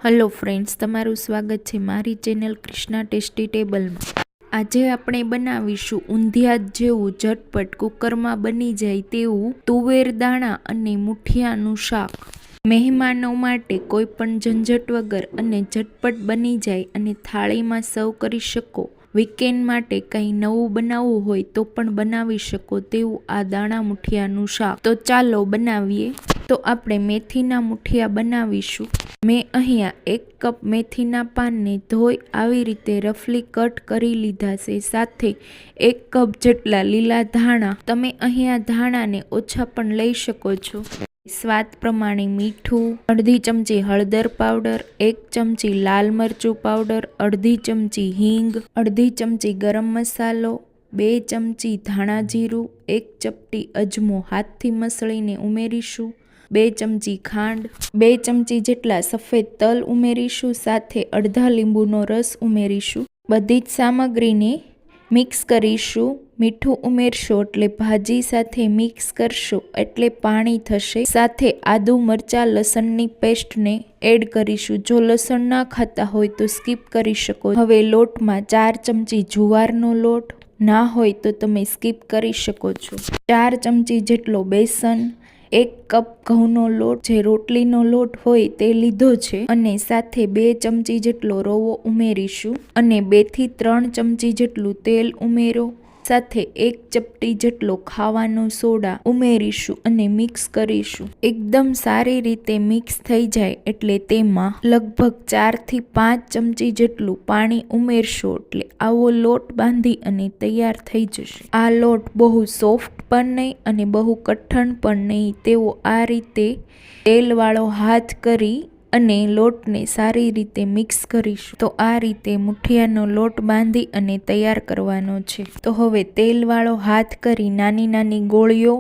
Hello friends, તમારું સ્વાગત છે મારી ચેનલ કૃષ્ણા ટેસ્ટી ટેબલમાં। આજે આપણે બનાવીશું ઊંધિયા જેવું ઝટપટ કુકરમાં બની જાય તેવું તુવેર દાણા અને મુઠિયાનું શાક। મહેમાનો માટે કોઈ પણ ઝંઝટ વગર અને ઝટપટ બની જાય અને થાળીમાં સર્વ કરી શકો। વીકેન્ડ માટે કંઈ નવું બનાવવું હોય તો પણ બનાવી શકો તેવું આ દાણા મુઠિયાનું શાક। તો ચાલો બનાવીએ। તો આપણે મેથીના મુઠિયા બનાવીશું। મેં અહીંયા 1 કપ મેથીના પાનને ધોઈ આવી રીતે રફલી કટ કરી લીધા છે। સાથે 1 કપ જેટલા લીલા ધાણા, તમે અહીંયા ધાણાને ઓછા પણ લઈ શકો છો। સ્વાદ પ્રમાણે મીઠું, અડધી ચમચી હળદર પાવડર, 1 ચમચી લાલ મરચું પાવડર, અડધી ચમચી હિંગ, અડધી ચમચી ગરમ મસાલો, 2 ચમચી ધાણા જીરું, 1 ચપટી અજમો હાથથી મસળીને ઉમેરીશું, 2 ચમચી ખાંડ, 2 ચમચી જેટલા સફેદ તલ ઉમેરીશું, સાથે અડધા લીંબુનો રસ ઉમેરીશું। બધી જ સામગ્રીને મિક્સ કરીશું। મીઠું ઉમેરશો એટલે ભાજી સાથે મિક્સ કરશો એટલે પાણી થશે। સાથે આદુ મરચાં લસણની પેસ્ટને એડ કરીશું। જો લસણ ના ખાતા હોય તો સ્કીપ કરી શકો। હવે લોટમાં 4 ચમચી જુવારનો લોટ, ના હોય તો તમે સ્કીપ કરી શકો છો। 4 ચમચી જેટલો બેસન, 1 કપ ઘઉંનો લોટ જે રોટલીનો લોટ હોય તે લીધો છે, અને સાથે 2 ચમચી જેટલો રવો ઉમેરીશું અને 2 થી 3 ચમચી જેટલું તેલ ઉમેરો। સાથે 1 ચપટી જેટલો ખાવાનો સોડા ઉમેરીશું અને મિક્સ કરીશું। એકદમ સારી રીતે મિક્સ થઈ જાય એટલે તેમાં લગભગ 4 થી 5 ચમચી જેટલું પાણી ઉમેરશો એટલે આવો લોટ બાંધી અને તૈયાર થઈ જશે। આ લોટ બહુ સોફ્ટ પણ નહીં અને બહુ કઠણ પણ નહીં, તેવો આ રીતે તેલવાળો હાથ કરી અને લોટને સારી રીતે મિક્સ કરીશું। તો આ રીતે મુઠિયાનો લોટ બાંધી અને તૈયાર કરવાનો છે। તો હવે તેલવાળો હાથ કરી નાની નાની ગોળીઓ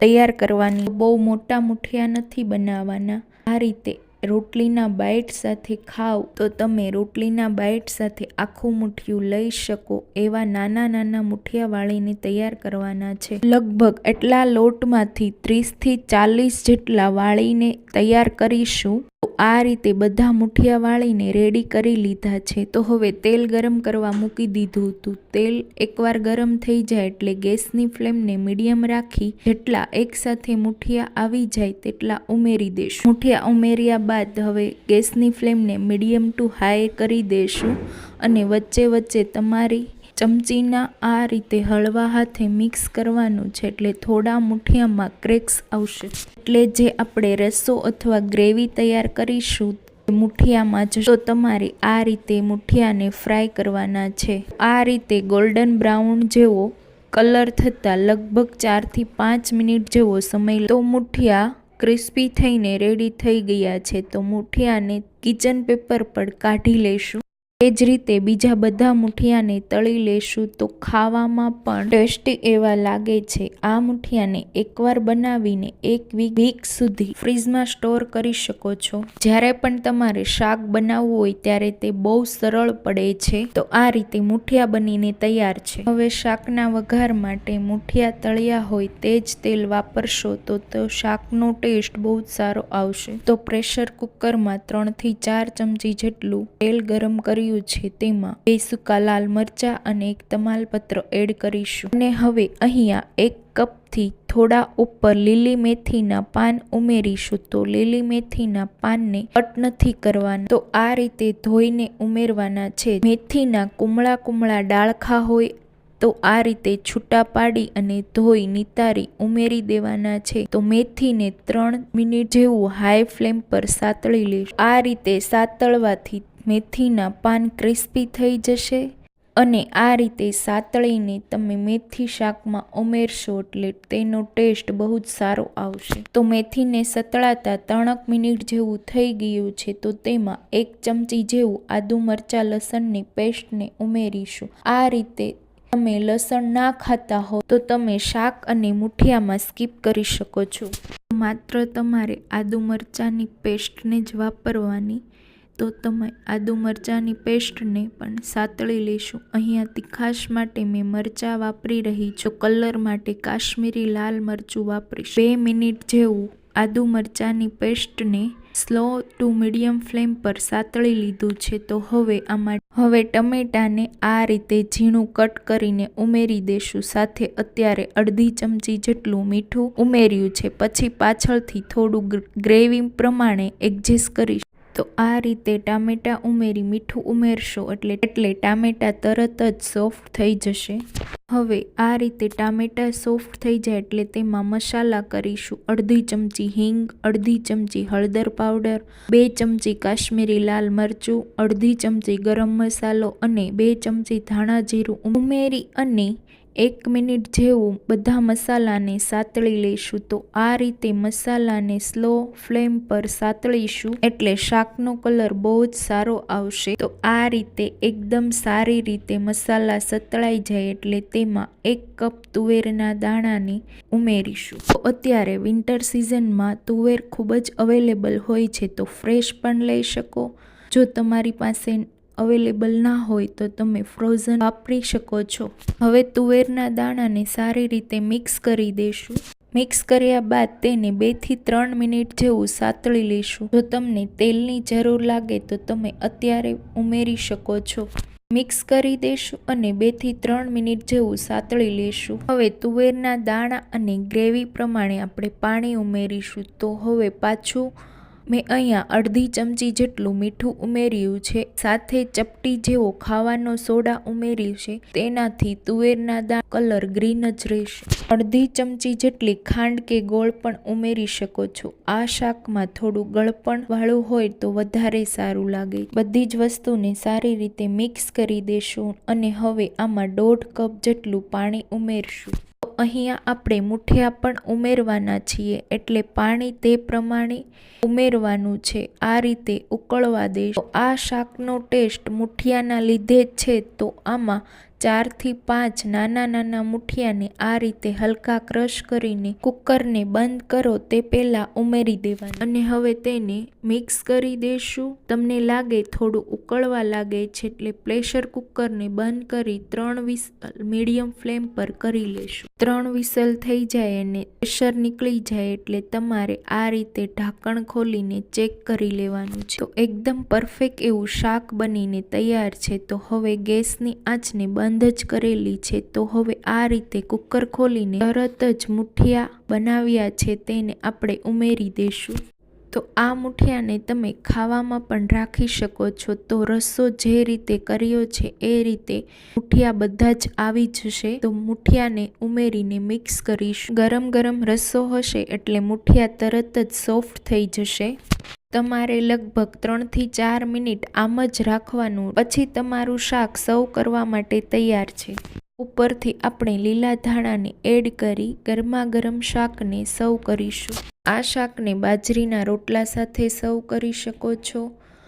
તૈયાર કરવાની। બહુ મોટા મુઠિયા નથી બનાવવાના। આ રીતે રોટલીના બાઈટ સાથે ખાવ તો તમે રોટલીના બાઈટ સાથે આખું મુઠિયું લઈ શકો એવા નાના નાના મુઠિયા વાળીને તૈયાર કરવાના છે। લગભગ એટલા લોટમાંથી 30 થી 40 જેટલા વાળીને તૈયાર કરીશું। તો આ રીતે બધા મુઠિયા વાળીને રેડી કરી લીધા છે। તો હવે તેલ ગરમ કરવા મૂકી દીધું હતું। તેલ એકવાર ગરમ થઈ જાય એટલે ગેસની ફ્લેમને મીડિયમ રાખી જેટલા એકસાથે મુઠિયા આવી જાય તેટલા ઉમેરી દેશું। મુઠિયા ઉમેર્યા બાદ હવે ગેસની ફ્લેમને મીડિયમ ટુ હાઈ કરી દેશું અને વચ્ચે વચ્ચે તમારી ચમચીના આ રીતે હળવા હાથે મિક્સ કરવાનું છે એટલે થોડા મુઠિયામાં ક્રેક્સ આવશે। એટલે જે આપણે રસો અથવા ગ્રેવી તૈયાર કરીશું મુઠિયામાં જ, તો તમારે આ રીતે મુઠિયાને ફ્રાય કરવાના છે। આ રીતે ગોલ્ડન બ્રાઉન જેવો કલર થતાં લગભગ 4 થી 5 મિનિટ જેવો સમય, તો મુઠિયા ક્રિસ્પી થઈને રેડી થઈ ગયા છે। તો મુઠિયાને કિચન પેપર પર કાઢી લેશું। એ જ રીતે બીજા બધા મુઠિયાને તળી લેશું તો ખાવામાં પણ ટેસ્ટી એવા લાગે છે। આ મુઠિયાને એકવાર બનાવીને 1 વીક સુધી ફ્રીઝમાં સ્ટોર કરી શકો છો। જ્યારે પણ તમારે શાક બનાવવું હોય ત્યારે તે બહુ સરળ પડે છે। તો આ રીતે મુઠિયા બનીને તૈયાર છે। હવે શાકના વઘાર માટે મુઠિયા તળ્યા હોય તે જ તેલ વાપરશો તો શાકનો ટેસ્ટ બહુ જ સારો આવશે। તો પ્રેશર કુકરમાં 3 થી 4 ચમચી જેટલું તેલ ગરમ કર્યું છે, તેમાં 2 સૂકા લાલ મરચા અને 1 તમાલપત્ર એડ કરીશું અને હવે અહીંયા 1 કપથી થોડા ઉપર લીલી મેથીના પાન ઉમેરીશું। તો લીલી મેથીના પાનને કટ નથી કરવાના, તો આ રીતે ધોઈને ઉમેરવાના છે। મેથીના કુમળા કુમળા ડાળખા હોય તો આ રીતે છૂટા પાડી અને ધોઈ નિતારી ઉમેરી દેવાના છે। તો મેથીને 3 મિનિટ જેવું હાઈ ફ્લેમ પર સાતળી લેશું। આ રીતે સાતળવાથી મેથીના પાન ક્રિસ્પી થઈ જશે અને આ રીતે સાતળીને તમે મેથી શાકમાં ઉમેરશો એટલે તેનો ટેસ્ટ બહુ જ સારો આવશે। તો મેથીને સતળાતા 3 મિનિટ જેવું થઈ ગયું છે, તો તેમાં 1 ચમચી જેવું આદુ મરચાં લસણની પેસ્ટને ઉમેરીશું। આ રીતે તમે લસણ ના ખાતા હો તો તમે શાક અને મુઠિયામાં સ્કીપ કરી શકો છો। માત્ર તમારે આદુ મરચાંની પેસ્ટને જ વાપરવાની, તો તમે આદુ મરચાંની પેસ્ટને પણ સાતળી લેશું। અહીંયા તીખાશ માટે મેં મરચાં વાપરી રહી છું, કલર માટે કાશ્મીરી લાલ મરચું વાપરીશ। 2 મિનિટ જેવું આદુ મરચાંની પેસ્ટને સ્લો ટુ મીડિયમ ફ્લેમ પર સાતળી લીધું છે. તો હવે ટમેટાને આ રીતે ઝીણું કટ કરીને ઉમેરી દેશું. સાથે અત્યારે અડધી ચમચી જેટલું મીઠું ઉમેર્યું છે. પછી પાછળથી થોડું ગ્રેવી પ્રમાણે એડજસ્ટ કરીશું. તો આ રીતે ટામેટાં ઉમેરી મીઠું ઉમેરશો એટલે ટામેટાં તરત જ સોફ્ટ થઈ જશે. હવે આ રીતે ટામેટાં સોફ્ટ થઈ જાય એટલે તેમાં મસાલા કરીશું. અડધી ચમચી હિંગ, અડધી ચમચી હળદર પાવડર, 2 ચમચી કાશ્મીરી લાલ મરચું, અડધી ચમચી ગરમ મસાલો અને 2 ચમચી ધાણા જીરું ઉમેરી અને 1 મિનિટ જેવું બધા મસાલાને સાતળી લઈશું. તો આ રીતે મસાલાને સ્લો ફ્લેમ પર સાતળીશું એટલે શાકનો કલર બહુ જ સારો આવશે. તો આ રીતે એકદમ સારી રીતે મસાલા સતળાઈ જાય એટલે તેમાં 1 કપ તુવેરના દાણાને ઉમેરીશું. તો અત્યારે વિન્ટર સિઝનમાં તુવેર ખૂબ જ અવેલેબલ હોય છે, તો ફ્રેશ પણ લઈ શકો. જો તમારી પાસે અવેલેબલ ના હોય તો તમે ફ્રોઝન વાપરી શકો છો. હવે તુવેરના દાણાને સારી રીતે મિક્સ કરી દઈશું. મિક્સ કર્યા બાદ તેને 2 થી 3 મિનિટ જેવું સાતળી લઈશું. જો તમને તેલની જરૂર લાગે તો તમે અત્યારે ઉમેરી શકો છો. મિક્સ કરી દઈશું અને 2 થી 3 મિનિટ જેવું સાતળી લઈશું. હવે તુવેરના દાણા અને ગ્રેવી પ્રમાણે આપણે પાણી ઉમેરીશું. તો હવે પાછું મેં અહીંયા અડધી ચમચી જેટલું મીઠું ઉમેર્યું છે. સાથે ચપટી જેવો ખાવાનો સોડા ઉમેર્યું છે. તેનાથી તુવેરના દાણા કલર ગ્રીન જ રહેશે. અડધી ચમચી જેટલી ખાંડ કે ગોળ પણ ઉમેરી શકો છો. આ શાકમાં થોડું ગળપણ વાળું હોય તો વધારે સારું લાગે. બધી જ વસ્તુને સારી રીતે મિક્સ કરી દેશું અને હવે આમાં 1.5 કપ જેટલું પાણી ઉમેરશું. અહીંયા આપણે મુઠિયા પણ ઉમેરવાના છીએ એટલે પાણી તે પ્રમાણે ઉમેરવાનું છે. આ રીતે ઉકળવા દઈશું. આ શાકનો ટેસ્ટ મુઠિયાના લીધે જ છે. તો આમાં 4 થી 5 નાના મુઠિયાને આ રીતે હલકા ક્રશ કરીને કુકરને બંધ કરો તે પહેલા ઉમેરી દેવાનું અને હવે તેને મિક્સ કરી દેશું. તમને લાગે થોડું ઉકળવા લાગે છે એટલે પ્રેશર કુકરને બંધ કરી 3 વિસલ મીડિયમ ફ્લેમ પર કરી લેશું. 3 વિસલ થઈ જાય અને પ્રેશર નીકળી જાય એટલે તમારે આ રીતે ઢાંકણ ખોલીને ચેક કરી લેવાનું છે. તો એકદમ પરફેક્ટ એવું શાક બનીને તૈયાર છે. તો હવે ગેસની આંચને બંધ જ કરેલી છે. તો હવે આ રીતે કુકર ખોલીને તરત જ મુઠિયા બનાવ્યા છે તેને આપણે ઉમેરી દઈશું. તો આ મુઠિયાને તમે ખાવામાં પણ રાખી શકો છો. તો રસો જે રીતે કર્યો છે એ રીતે મુઠિયા બધા જ આવી જશે. તો મુઠિયાને ઉમેરીને મિક્સ કરીશું. ગરમ રસો હશે એટલે મુઠિયા તરત જ સોફ્ટ થઈ જશે. તમારે લગભગ 3 થી 4 મિનિટ આમ જ રાખવાનું. પછી તમારું શાક સર્વ કરવા માટે તૈયાર છે. ઉપરથી આપણે લીલા ધાણાને એડ કરી ગરમ શાકને સર્વ કરીશું. આ શાકને બાજરીના રોટલા સાથે સર્વ કરી શકો છો,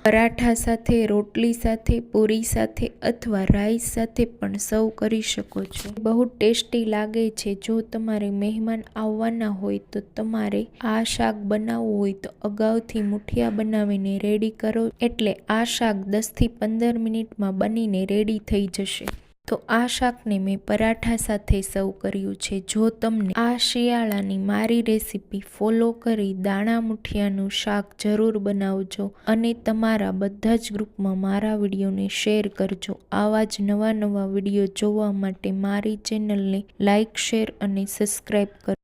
પરાઠા સાથે, રોટલી સાથે, પૂરી સાથે અથવા રાઈસ સાથે પણ સર્વ કરી શકો છો. બહુ ટેસ્ટી લાગે છે. જો તમારે મહેમાન આવવાના હોય તો તમારે આ શાક બનાવવું હોય તો અગાઉથી મુઠિયા બનાવીને રેડી કરો એટલે આ શાક 10 થી 15 મિનિટમાં બનીને રેડી થઈ જશે. તો આ શાકને મેં પરાઠા સાથે સર્વ કર્યું છે. જો તમને આ શિયાળાની મારી રેસીપી ફોલો કરી દાણા મુઠિયાનું શાક જરૂર બનાવજો અને તમારા બધા જ ગ્રુપમાં મારા વિડીયોને શેર કરજો. આવા જ નવા વિડીયો જોવા માટે મારી ચેનલને લાઇક, શેર અને સબસ્ક્રાઈબ કરો.